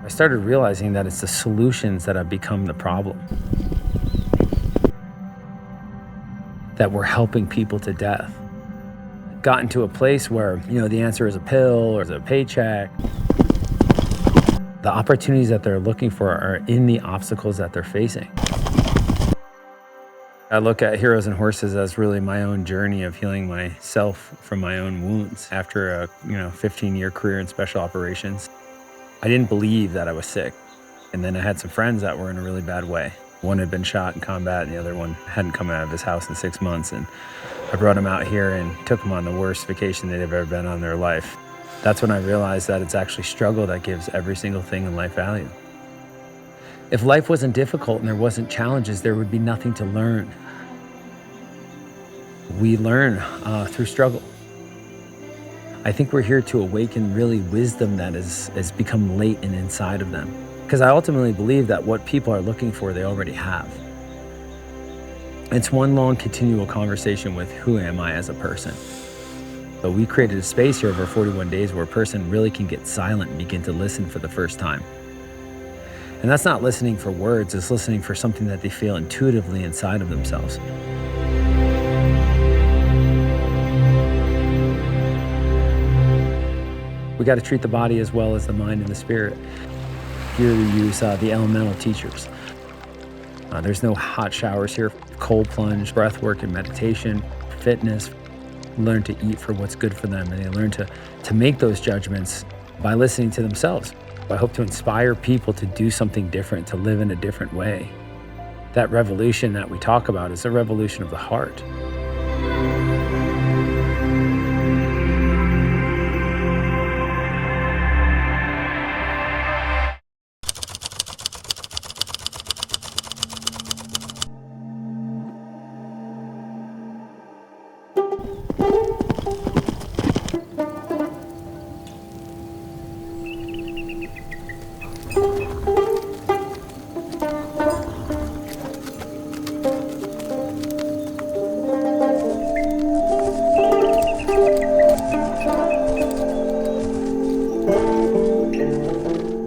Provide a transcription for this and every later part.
I started realizing that it's the solutions that have become the problem, that we're helping people to death. Gotten to a place where, the answer is a pill or a paycheck. The opportunities that they're looking for are in the obstacles that they're facing. I look at Heroes and Horses as really my own journey of healing myself from my own wounds after a 15-year career in special operations. I didn't believe that I was sick. And then I had some friends that were in a really bad way. One had been shot in combat and the other one hadn't come out of his house in 6 months. And I brought him out here and took him on the worst vacation they'd ever been on in their life. That's when I realized that it's actually struggle that gives every single thing in life value. If life wasn't difficult and there wasn't challenges, there would be nothing to learn. We learn through struggle. I think we're here to awaken really wisdom that has become latent inside of them. Because I ultimately believe that what people are looking for, they already have. It's one long continual conversation with who am I as a person. So we created a space here over 41 days where a person really can get silent and begin to listen for the first time. And that's not listening for words, it's listening for something that they feel intuitively inside of themselves. We got to treat the body as well as the mind and the spirit. Here we use the elemental teachers. There's no hot showers here. Cold plunge, breath work and meditation, fitness. Learn to eat for what's good for them, and they learn to make those judgments by listening to themselves. I hope to inspire people to do something different, to live in a different way. That revolution that we talk about is a revolution of the heart.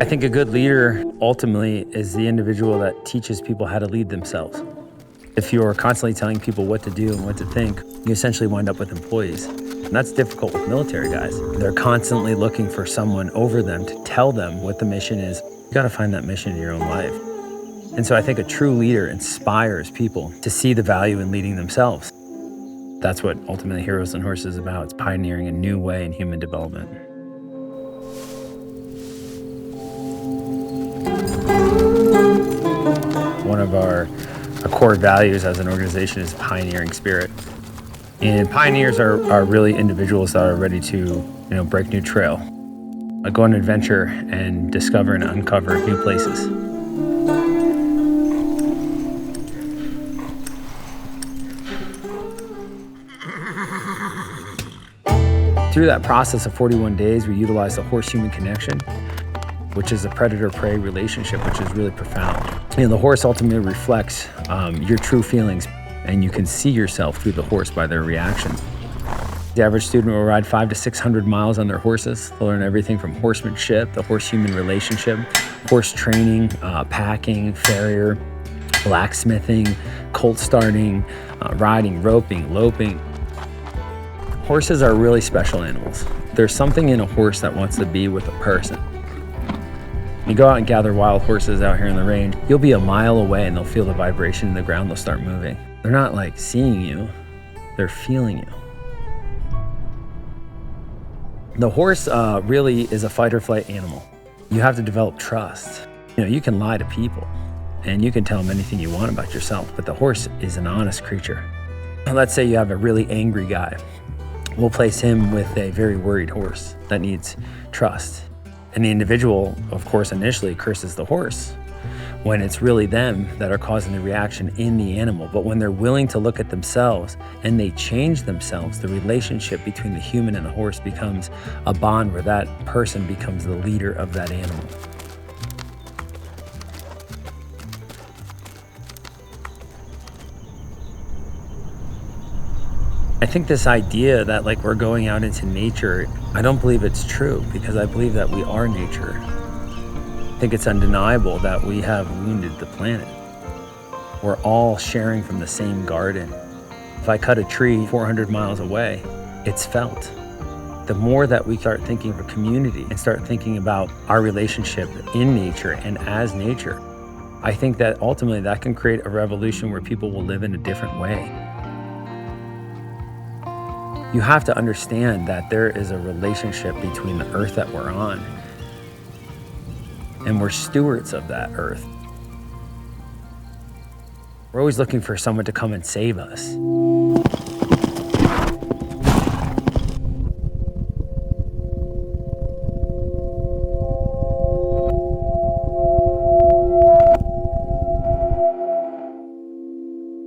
I think a good leader ultimately is the individual that teaches people how to lead themselves. If you're constantly telling people what to do and what to think, you essentially wind up with employees. And that's difficult with military guys. They're constantly looking for someone over them to tell them what the mission is. You got to find that mission in your own life. And so I think a true leader inspires people to see the value in leading themselves. That's what ultimately Heroes and Horses is about. It's pioneering a new way in human development. One of our core values as an organization is pioneering spirit. And pioneers are really individuals that are ready to, break new trail, go on an adventure and discover and uncover new places. Through that process of 41 days, we utilize the horse-human connection, which is a predator-prey relationship, which is really profound. The horse ultimately reflects your true feelings, and you can see yourself through the horse by their reactions. The average student will ride 500 to 600 miles on their horses. They'll learn everything from horsemanship, the horse-human relationship, horse training, packing, farrier, blacksmithing, colt starting, riding, roping, loping. Horses are really special animals. There's something in a horse that wants to be with a person. You go out and gather wild horses out here in the range, you'll be a mile away and they'll feel the vibration in the ground, they'll start moving. They're not like seeing you, they're feeling you. The horse really is a fight or flight animal. You have to develop trust. You can lie to people and you can tell them anything you want about yourself, but the horse is an honest creature. Let's say you have a really angry guy. We'll place him with a very worried horse that needs trust. And the individual, of course, initially curses the horse when it's really them that are causing the reaction in the animal. But when they're willing to look at themselves and they change themselves, the relationship between the human and the horse becomes a bond where that person becomes the leader of that animal. I think this idea that we're going out into nature, I don't believe it's true, because I believe that we are nature. think it's undeniable that we have wounded the planet. We're all sharing from the same garden. If I cut a tree 400 miles away, it's felt. The more that we start thinking of a community and start thinking about our relationship in nature and as nature, I think that ultimately that can create a revolution where people will live in a different way. You have to understand that there is a relationship between the earth that we're on, and we're stewards of that earth. We're always looking for someone to come and save us.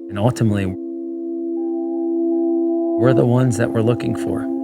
And ultimately, we're the ones that we're looking for.